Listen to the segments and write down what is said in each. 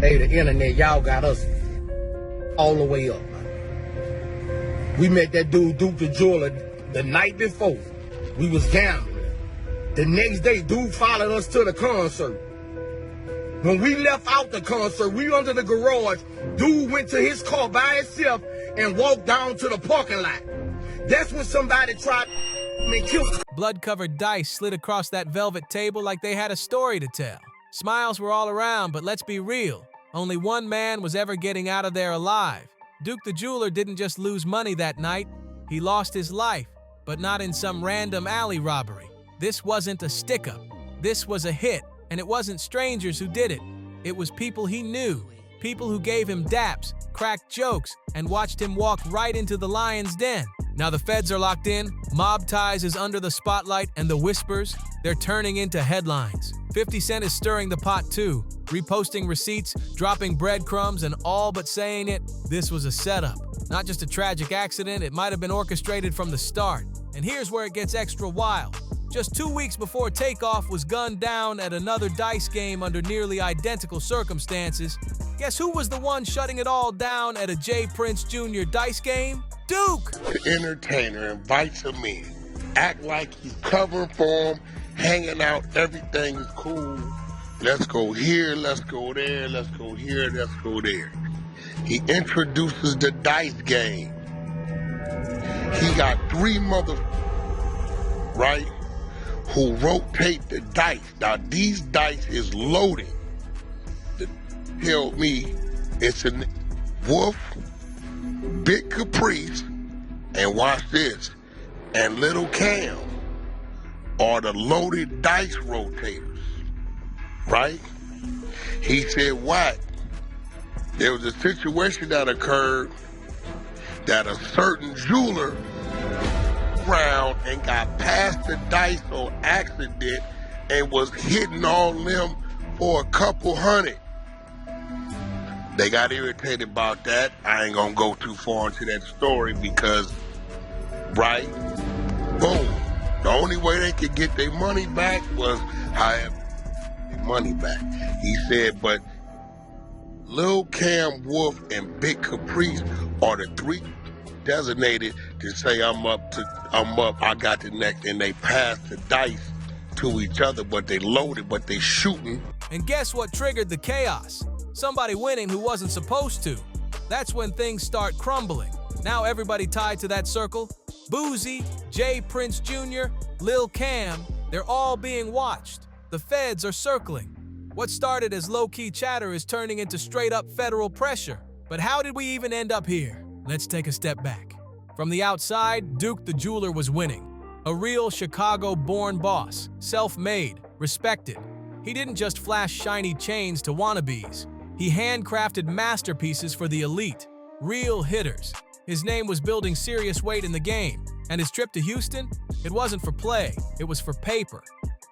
Hey, the internet, y'all got us all the way up, man. We met that dude, Duke the Jeweler, the night before. We was gambling. The next day, dude followed us to the concert. When we left out the concert, we under the garage. Dude went to his car by himself and walked down to the parking lot. That's when somebody tried to kill. Blood-covered dice slid across that velvet table like they had a story to tell. Smiles were all around, but let's be real. Only one man was ever getting out of there alive. Duke the Jeweler didn't just lose money that night. He lost his life, but not in some random alley robbery. This wasn't a stick-up. This was a hit, and it wasn't strangers who did it. It was people he knew, people who gave him daps, cracked jokes, and watched him walk right into the lion's den. Now the feds are locked in, Mob Ties is under the spotlight, and the whispers, they're turning into headlines. 50 Cent is stirring the pot too, reposting receipts, dropping breadcrumbs, and all but saying it, this was a setup. Not just a tragic accident, it might have been orchestrated from the start. And here's where it gets extra wild. Just 2 weeks before Takeoff was gunned down at another dice game under nearly identical circumstances, guess who was the one shutting it all down at a JPrinceJr. dice game? Duke! The entertainer invites him in, act like he's covering for him, hanging out, everything is cool. Let's go here, let's go there, let's go here, let's go there. He introduces the dice game. He got 3 right, who rotate the dice. Now these dice is loaded. Tell me it's a Wolf, Big Caprice, and watch this, and Little Cam are the loaded dice rotators, right? He said what? There was a situation that occurred that a certain jeweler around and got past the dice on accident and was hitting on them for a couple hundred. They got irritated about that. I ain't gonna go too far into that story because, right, boom. The only way they could get their money back was however their money back. He said, but Lil Cam, Wolf, and Big Caprice are the 3 designated to say I'm up, I got the next, and they pass the dice to each other, but they loaded, but they shooting. And guess what triggered the chaos? Somebody winning who wasn't supposed to. That's when things start crumbling. Now everybody tied to that circle, Boosie, JPrinceJr., Lil Cam, they're all being watched. The feds are circling. What started as low-key chatter is turning into straight-up federal pressure. But how did we even end up here? Let's take a step back. From the outside, Duke the Jeweler was winning. A real Chicago-born boss, self-made, respected. He didn't just flash shiny chains to wannabes. He handcrafted masterpieces for the elite, real hitters. His name was building serious weight in the game, and his trip to Houston, it wasn't for play, it was for paper.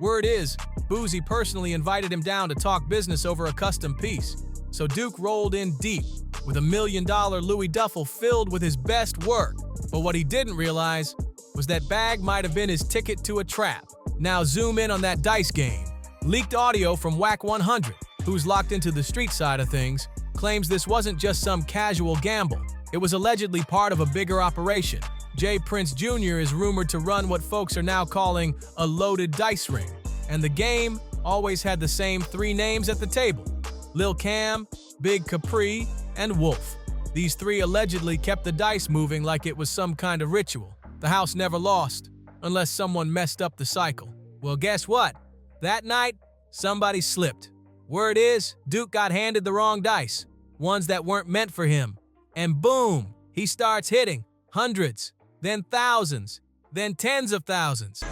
Word is, Boosie personally invited him down to talk business over a custom piece. So Duke rolled in deep, with $1 million Louis duffel filled with his best work. But what he didn't realize was that bag might have been his ticket to a trap. Now zoom in on that dice game. Leaked audio from Whack 100, who's locked into the street side of things, claims this wasn't just some casual gamble. It was allegedly part of a bigger operation. JPrinceJr. is rumored to run what folks are now calling a loaded dice ring. And the game always had the same 3 names at the table: Lil Cam, Big Capri, and Wolf. These 3 allegedly kept the dice moving like it was some kind of ritual. The house never lost, unless someone messed up the cycle. Well, guess what? That night, somebody slipped. Word is, Duke got handed the wrong dice, ones that weren't meant for him. And boom, he starts hitting hundreds, then thousands, then tens of thousands.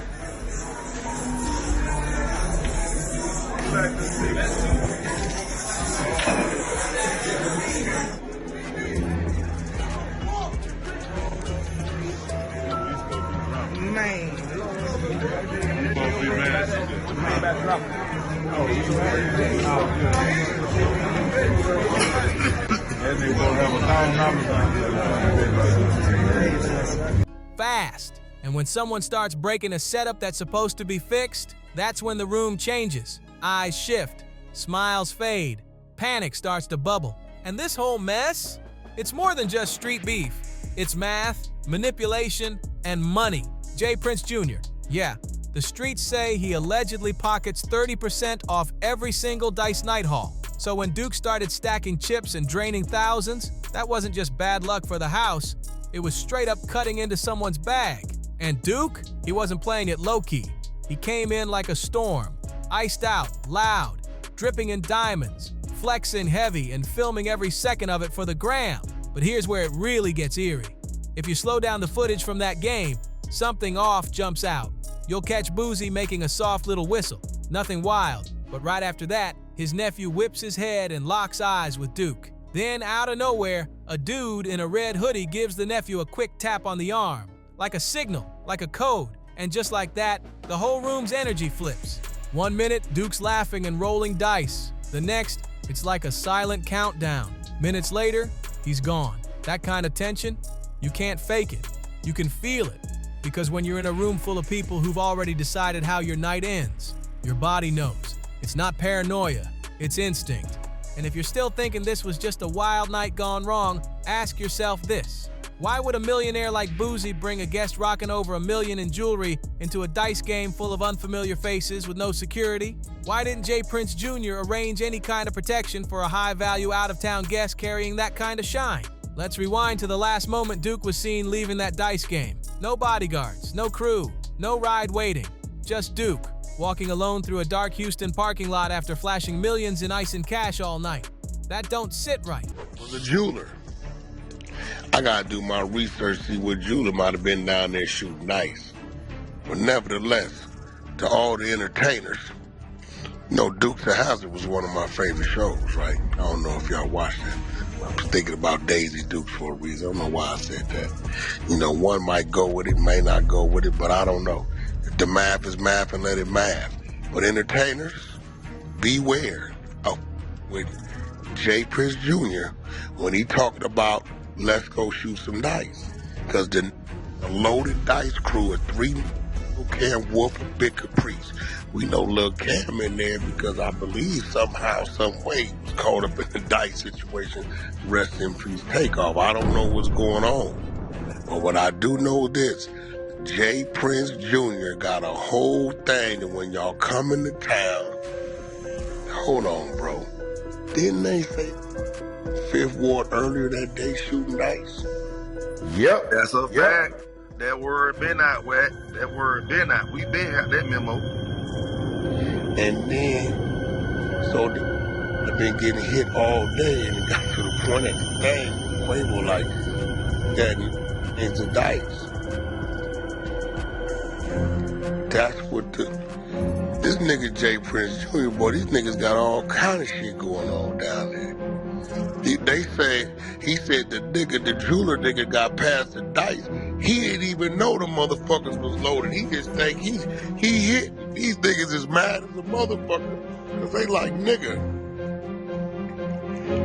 Fast. And when someone starts breaking a setup that's supposed to be fixed, that's when the room changes. Eyes shift, smiles fade, Panic starts to bubble. And this whole mess? It's more than just street beef. It's math, manipulation, and money. JPrinceJr. Yeah, the streets say he allegedly pockets 30% off every single dice night haul. So when Duke started stacking chips and draining thousands, that wasn't just bad luck for the house, it was straight up cutting into someone's bag. And Duke, he wasn't playing it low-key. He came in like a storm, iced out, loud, dripping in diamonds, flexing heavy and filming every second of it for the gram. But here's where it really gets eerie. If you slow down the footage from that game, something off jumps out. You'll catch Boosie making a soft little whistle. Nothing wild, but right after that, his nephew whips his head and locks eyes with Duke. Then, out of nowhere, a dude in a red hoodie gives the nephew a quick tap on the arm. Like a signal, like a code. And just like that, the whole room's energy flips. 1 minute, Duke's laughing and rolling dice. The next, it's like a silent countdown. Minutes later, he's gone. That kind of tension, you can't fake it. You can feel it. Because when you're in a room full of people who've already decided how your night ends, your body knows. It's not paranoia, it's instinct. And if you're still thinking this was just a wild night gone wrong, ask yourself this. Why would a millionaire like Boosie bring a guest rocking over $1 million in jewelry into a dice game full of unfamiliar faces with no security? Why didn't JPrinceJr. arrange any kind of protection for a high-value out-of-town guest carrying that kind of shine? Let's rewind to the last moment Duke was seen leaving that dice game. No bodyguards, no crew, no ride waiting. Just Duke, walking alone through a dark Houston parking lot after flashing millions in ice and cash all night. That don't sit right. Was a jeweler. I gotta do my research, see what jeweler might have been down there shooting dice. But nevertheless, to all the entertainers, you know, Dukes of Hazzard was one of my favorite shows, right? I don't know if y'all watched it. I was thinking about Daisy Dukes for a reason. I don't know why I said that. You know, one might go with it, may not go with it, but I don't know. If the math is math, and let it math. But entertainers, beware. Oh, with JPrinceJr. when he talked about let's go shoot some dice. Because the loaded dice crew of 3 Lil Cam, Wolf, and Big Caprice. We know Lil Cam in there because I believe somehow, some way, he was caught up in the dice situation. Rest in peace, Takeoff. I don't know what's going on. But what I do know this, JPrinceJr. got a whole thing that when y'all come into town, hold on, bro. Didn't they say 5th Ward earlier that day shooting dice? Yep. That's a fact. That word been out, Wack. That word been out. We been had that memo. And then, so I've been getting hit all day, and it got to the point at the thing, Quavo like, that into dice. That's what this nigga JPrinceJr., boy, these niggas got all kind of shit going on down there. They say, he said the jeweler nigga got past the dice. He didn't even know the motherfuckers was loaded. He just think he hit. These niggas is mad as a motherfucker. Cause they like, nigga,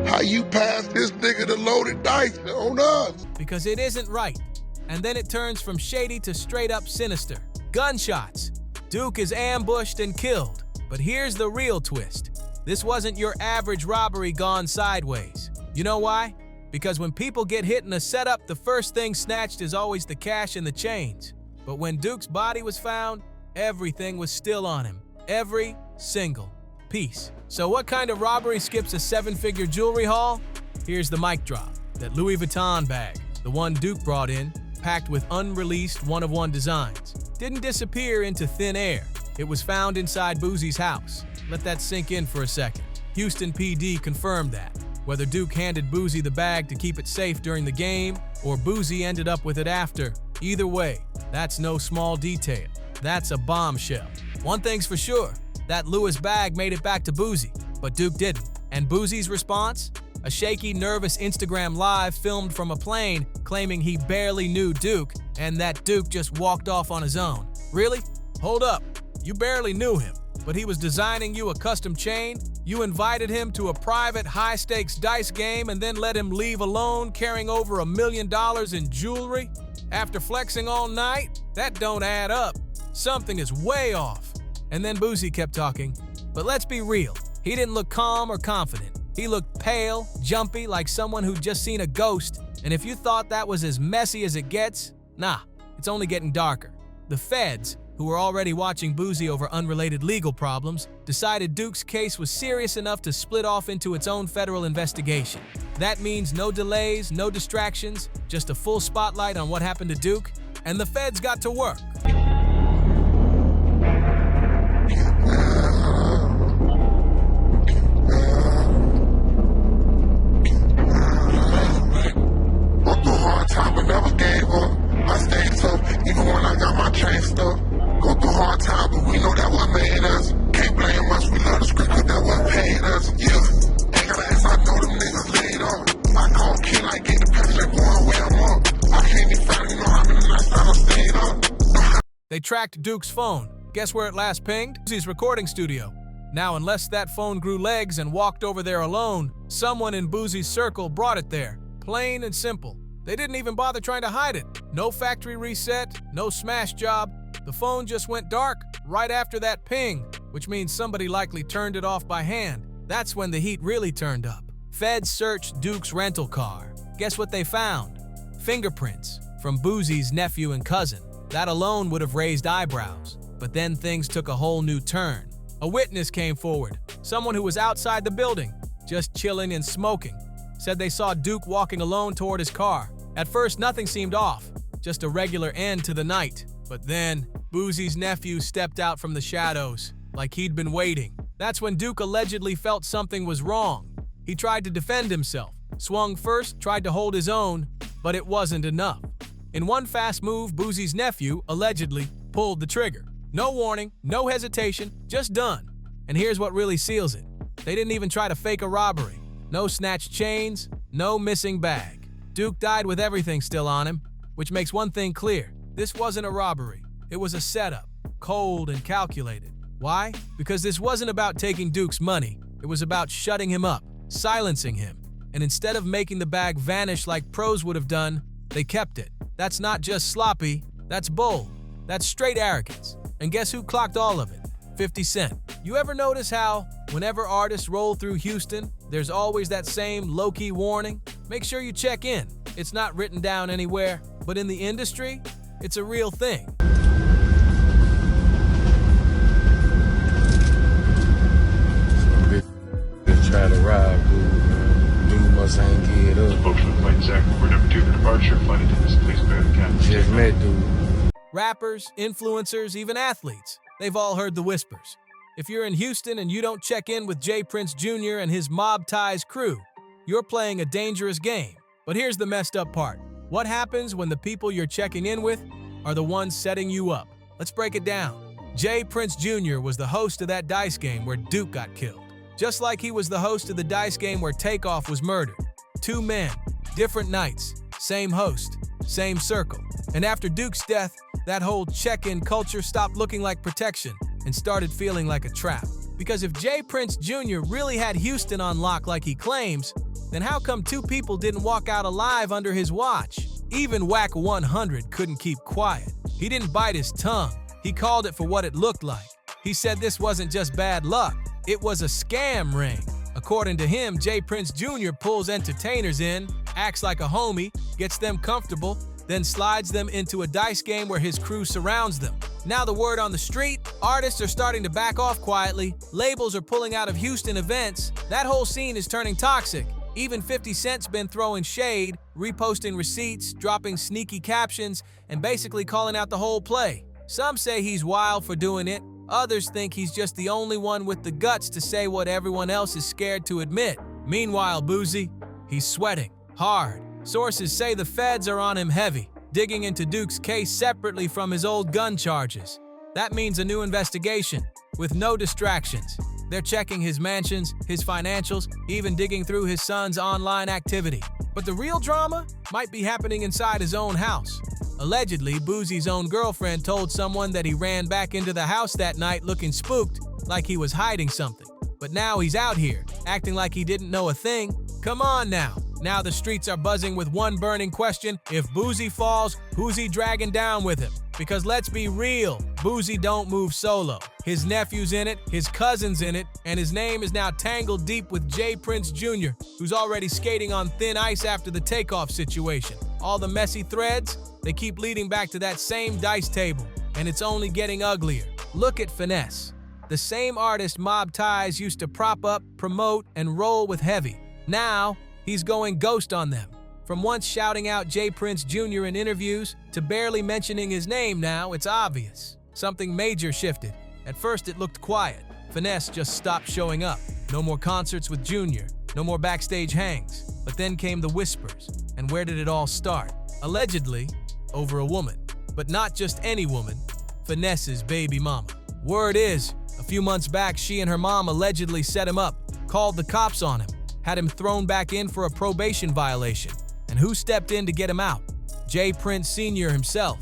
how you pass this nigga the loaded dice on us? Because it isn't right. And then it turns from shady to straight up sinister. Gunshots. Duke is ambushed and killed. But here's the real twist. This wasn't your average robbery gone sideways. You know why? Because when people get hit in a setup, the first thing snatched is always the cash and the chains. But when Duke's body was found, everything was still on him. Every single piece. So what kind of robbery skips a 7-figure jewelry haul? Here's the mic drop. That Louis Vuitton bag, the one Duke brought in, packed with unreleased one-of-one designs, didn't disappear into thin air. It was found inside Boosie's house. Let that sink in for a second. Houston PD confirmed that. Whether Duke handed Boosie the bag to keep it safe during the game, or Boosie ended up with it after, either way, that's no small detail. That's a bombshell. One thing's for sure, that Louis bag made it back to Boosie, but Duke didn't. And Boosie's response? A shaky, nervous Instagram live filmed from a plane claiming he barely knew Duke and that Duke just walked off on his own. Really? Hold up. You barely knew him, but he was designing you a custom chain? You invited him to a private high-stakes dice game and then let him leave alone carrying over $1 million in jewelry? After flexing all night? That don't add up. Something is way off. And then Boosie kept talking. But let's be real. He didn't look calm or confident. He looked pale, jumpy, like someone who'd just seen a ghost, and if you thought that was as messy as it gets, nah, it's only getting darker. The feds, who were already watching Boosie over unrelated legal problems, decided Duke's case was serious enough to split off into its own federal investigation. That means no delays, no distractions, just a full spotlight on what happened to Duke, and the feds got to work. Went through a hard time but never gave up. I stayed tough, even when I got my chain stuck. Go through hard time, but we know that what made us. Can't blame us, we love the script, cause that what paid us. Yeah, ain't gotta ask, I know them niggas laid up. I call King, I get the package, like boy, where I'm up. I can't even find, you know how many nights I done stayed up. They tracked Duke's phone. Guess where it last pinged? Boosie's recording studio. Now, unless that phone grew legs and walked over there alone, someone in Boosie's circle brought it there. Plain and simple. They didn't even bother trying to hide it. No factory reset, no smash job. The phone just went dark right after that ping, which means somebody likely turned it off by hand. That's when the heat really turned up. Feds searched Duke's rental car. Guess what they found? Fingerprints from Boosie's nephew and cousin. That alone would have raised eyebrows. But then things took a whole new turn. A witness came forward, someone who was outside the building, just chilling and smoking. Said they saw Duke walking alone toward his car. At first, nothing seemed off, just a regular end to the night. But then, Boosie's nephew stepped out from the shadows, like he'd been waiting. That's when Duke allegedly felt something was wrong. He tried to defend himself, swung first, tried to hold his own, but it wasn't enough. In one fast move, Boosie's nephew, allegedly, pulled the trigger. No warning, no hesitation, just done. And here's what really seals it. They didn't even try to fake a robbery. No snatched chains, no missing bag. Duke died with everything still on him, which makes one thing clear. This wasn't a robbery. It was a setup, cold and calculated. Why? Because this wasn't about taking Duke's money. It was about shutting him up, silencing him. And instead of making the bag vanish like pros would have done, they kept it. That's not just sloppy, that's bold. That's straight arrogance. And guess who clocked all of it? 50 Cent. You ever notice how, whenever artists roll through Houston, there's always that same low-key warning? Make sure you check in. It's not written down anywhere, but in the industry, it's a real thing. Just try to rob, dude must ain't get up. Folks from Flight Zach, we're number 2 for departure, flight attendants, please bear the captain. Just met, dude. Rappers, influencers, even athletes, they've all heard the whispers. If you're in Houston and you don't check in with JPrinceJr. and his Mob Ties crew, you're playing a dangerous game. But here's the messed up part. What happens when the people you're checking in with are the ones setting you up? Let's break it down. JPrinceJr. was the host of that dice game where Duke got killed. Just like he was the host of the dice game where Takeoff was murdered. 2 men, different nights, same host, same circle. And after Duke's death, that whole check-in culture stopped looking like protection and started feeling like a trap. Because if JPrinceJr. really had Houston on lock like he claims, then how come 2 people didn't walk out alive under his watch? Even Whack 100 couldn't keep quiet. He didn't bite his tongue. He called it for what it looked like. He said this wasn't just bad luck, it was a scam ring. According to him, JPrinceJr. pulls entertainers in, acts like a homie, gets them comfortable, then slides them into a dice game where his crew surrounds them. Now the word on the street, artists are starting to back off quietly, labels are pulling out of Houston events, that whole scene is turning toxic. Even 50 Cent's been throwing shade, reposting receipts, dropping sneaky captions, and basically calling out the whole play. Some say he's wild for doing it, others think he's just the only one with the guts to say what everyone else is scared to admit. Meanwhile, Boosie, he's sweating hard. Sources say the feds are on him heavy, digging into Duke's case separately from his old gun charges. That means a new investigation, with no distractions. They're checking his mansions, his financials, even digging through his son's online activity. But the real drama might be happening inside his own house. Allegedly, Boosie's own girlfriend told someone that he ran back into the house that night looking spooked, like he was hiding something. But now he's out here, acting like he didn't know a thing. Come on now. Now the streets are buzzing with one burning question: if Boosie falls, who's he dragging down with him? Because let's be real, Boosie don't move solo. His nephew's in it, his cousin's in it, and his name is now tangled deep with JPrinceJr, who's already skating on thin ice after the takeoff situation. All the messy threads, they keep leading back to that same dice table, and it's only getting uglier. Look at Finesse. The same artist Mob Ties used to prop up, promote, and roll with heavy. Now, he's going ghost on them. From once shouting out JPrinceJr in interviews to barely mentioning his name now, it's obvious. Something major shifted. At first, it looked quiet. Finesse just stopped showing up. No more concerts with Junior. No more backstage hangs. But then came the whispers. And where did it all start? Allegedly, over a woman. But not just any woman. Finesse's baby mama. Word is, a few months back, she and her mom allegedly set him up, called the cops on him, had him thrown back in for a probation violation. And who stepped in to get him out? JPrinceJr himself.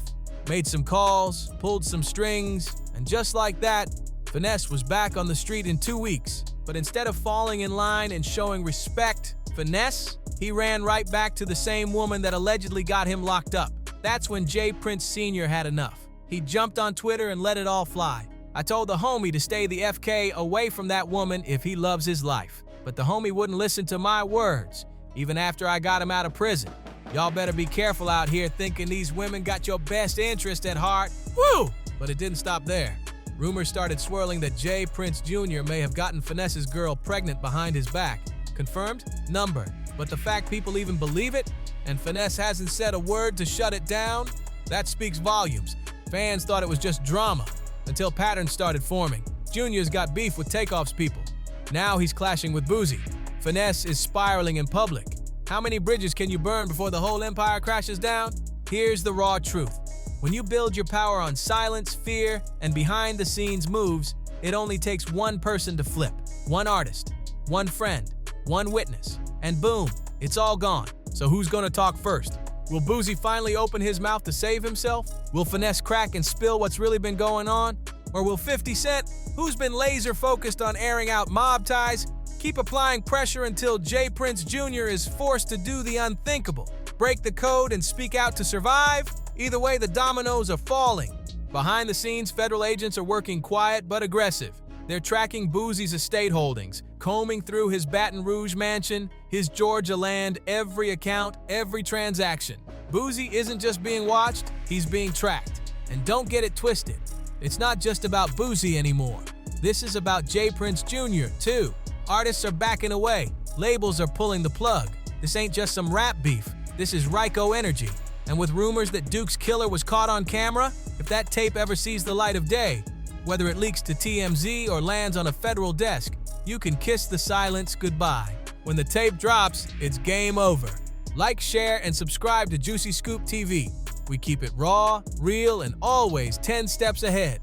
Made some calls, pulled some strings, and just like that, Finesse was back on the street in 2 weeks. But instead of falling in line and showing respect, Finesse, he ran right back to the same woman that allegedly got him locked up. That's when JPrinceJr had enough. He jumped on Twitter and let it all fly. I told the homie to stay the FK away from that woman if he loves his life. But the homie wouldn't listen to my words, even after I got him out of prison. Y'all better be careful out here thinking these women got your best interest at heart. Woo! But it didn't stop there. Rumors started swirling that JPrinceJr may have gotten Finesse's girl pregnant behind his back. Confirmed? Number. But the fact people even believe it, and Finesse hasn't said a word to shut it down, that speaks volumes. Fans thought it was just drama, until patterns started forming. Junior's got beef with Takeoff's people. Now he's clashing with Boosie. Finesse is spiraling in public. How many bridges can you burn before the whole empire crashes down? Here's the raw truth. When you build your power on silence, fear, and behind-the-scenes moves, it only takes one person to flip. One artist, one friend, one witness, and boom, it's all gone. So who's gonna talk first? Will Boosie finally open his mouth to save himself? Will Finesse crack and spill what's really been going on? Or will 50 Cent, who's been laser-focused on airing out Mob Ties, keep applying pressure until JPrinceJr is forced to do the unthinkable? Break the code and speak out to survive? Either way, the dominoes are falling. Behind the scenes, federal agents are working quiet but aggressive. They're tracking Boosie's estate holdings, combing through his Baton Rouge mansion, his Georgia land, every account, every transaction. Boosie isn't just being watched, he's being tracked. And don't get it twisted. It's not just about Boosie anymore. This is about JPrinceJr, too. Artists are backing away. Labels are pulling the plug. This ain't just some rap beef. This is Ryko energy. And with rumors that Duke's killer was caught on camera, if that tape ever sees the light of day, whether it leaks to TMZ or lands on a federal desk, you can kiss the silence goodbye. When the tape drops, it's game over. Like, share, and subscribe to Juicy Scoop TV. We keep it raw, real, and always 10 steps ahead.